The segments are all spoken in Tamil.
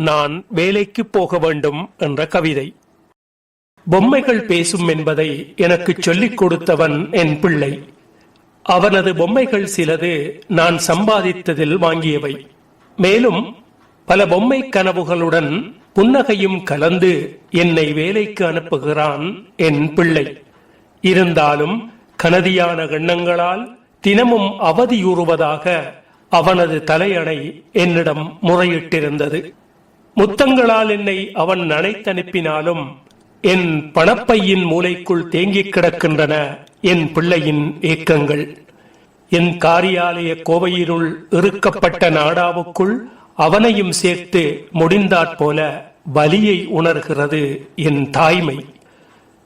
நான் வேலைக்கு போக வேண்டும் என்ற கவிதை. பொம்மைகள் பேசும் என்பதை எனக்கு சொல்லிக் கொடுத்தவன் என் பிள்ளை. அவனது பொம்மைகள் சிலது நான் சம்பாதித்ததில் வாங்கியவை. மேலும் பல பொம்மை கனவுகளுடன் புன்னகையும் கலந்து என்னை வேலைக்கு அனுப்புகிறான் என் பிள்ளை. இருந்தாலும் கனதியான எண்ணங்களால் தினமும் அவதியுறுவதாக அவனது தலையணை என்னிடம் முறையிட்டிருந்தது. முத்தங்களால் என்னை அவன் நனைத்தனுப்பினாலும் என் பணப்பையின் மூலைக்குள் தேங்கிக் கிடக்கின்றன என் பிள்ளையின் ஏக்கங்கள். என் காரியாலய கோவையினுள் இறுக்கப்பட்ட நாடாவுக்குள் அவனையும் சேர்த்து முடிந்தாற்போல வலியை உணர்கிறது என் தாய்மை.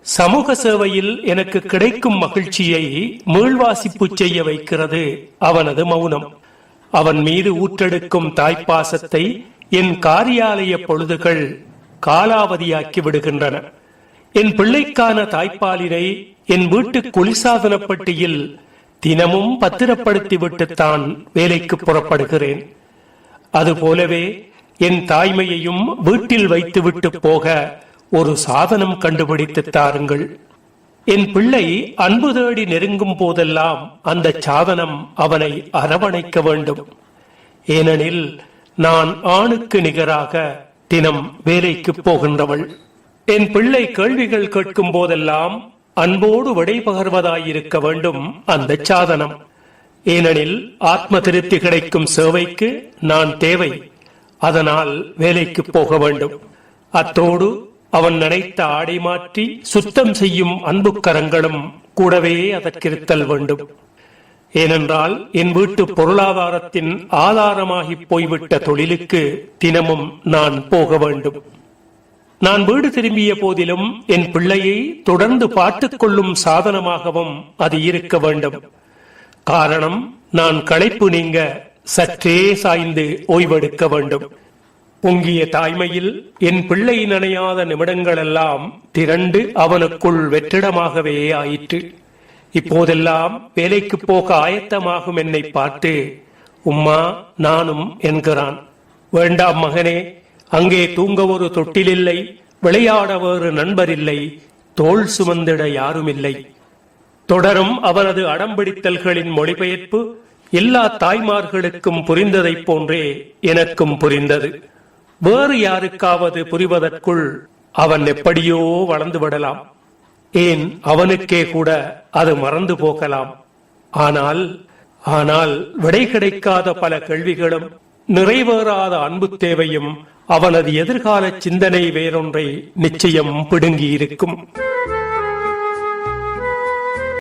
சமூக சேவையில் எனக்கு கிடைக்கும் மகிழ்ச்சியை மீள்வாசிப்பு செய்ய வைக்கிறது அவனது மௌனம். அவன் மீது ஊற்றெடுக்கும் தாய்ப்பாசத்தை என் காரியாலய பொழுதுகள் காலாவதியாக்கி விடுகின்றன. என் பிள்ளைக்கான தாய்ப்பாலினை என் வீட்டு குளிர்சாதன பெட்டியில் தினமும் பத்திரப்படுத்திவிட்டுத்தான் வேலைக்கு புறப்படுகிறேன். அதுபோலவே என் தாய்மையையும் வீட்டில் வைத்துவிட்டு போக ஒரு சாதனம் கண்டுபிடித்து தாருங்கள். என் பிள்ளை அன்பு தேடி நெருங்கும் போதெல்லாம் அந்த சாதனம் அவனை அரவணைக்க வேண்டும். ஏனெனில் நான் ஆணுக்கு நிகராக தினம் வேலைக்கு போகின்றவள். என் பிள்ளை கேள்விகள் கேட்கும் போதெல்லாம் அன்போடு விடை பகர்வதாயிருக்க வேண்டும் அந்த சாதனம். ஏனெனில் ஆத்ம திருப்தி கிடைக்கும் சேவைக்கு நான் தேவை. அதனால் வேலைக்கு போக வேண்டும். அத்தோடு அவன் நினைத்த ஆடை மாற்றி சுத்தம் செய்யும் அன்பு கரங்களும் கூடவே அதற்கிருத்தல் வேண்டும். ஏனென்றால் என் வீட்டு பொருளாதாரத்தின் ஆதாரமாகி போய்விட்ட தொழிலுக்கு தினமும் நான் போக வேண்டும். நான் வீடு திரும்பிய போதிலும் என் பிள்ளையை தொடர்ந்து பார்த்துக் கொள்ளும் சாதனமாகவும் அது இருக்க வேண்டும். காரணம், நான் களைப்பு நீங்க சற்றே சாய்ந்து ஓய்வெடுக்க வேண்டும். பொங்கிய தாய்மையில் என் பிள்ளை நனையாத நிமிடங்களெல்லாம் திரண்டு அவனுக்குள் வெற்றிடமாகவே ஆயிற்று. இப்போதெல்லாம் வேலைக்கு போக ஆயத்தமாகும் என்னை பார்த்து உம்மா நானும் என்கிறான். வேண்டாம் மகனே, அங்கே தூங்க ஒரு தொட்டிலில்லை, விளையாட வேறு நண்பரில்லை, தோள் சுமந்திட யாருமில்லை. தொடரும் அவனது அடம்பிடித்தல்களின் மொழிபெயர்ப்பு எல்லா தாய்மார்களுக்கும் புரிந்ததைப் போன்றே எனக்கும் புரிந்தது. வேறு யாருக்காவது புரிவதற்குள் அவன் எப்படியோ வளர்ந்து விடலாம். ஏன் அவனுக்கே கூட அது மறந்து போகலாம். ஆனால் விடை கிடைக்காத பல கேள்விகளும் நிறைவேறாத அன்பு தேவையும் அவனது எதிர்கால சிந்தனை வேறொன்றை நிச்சயம் பிடுங்கி இருக்கும்.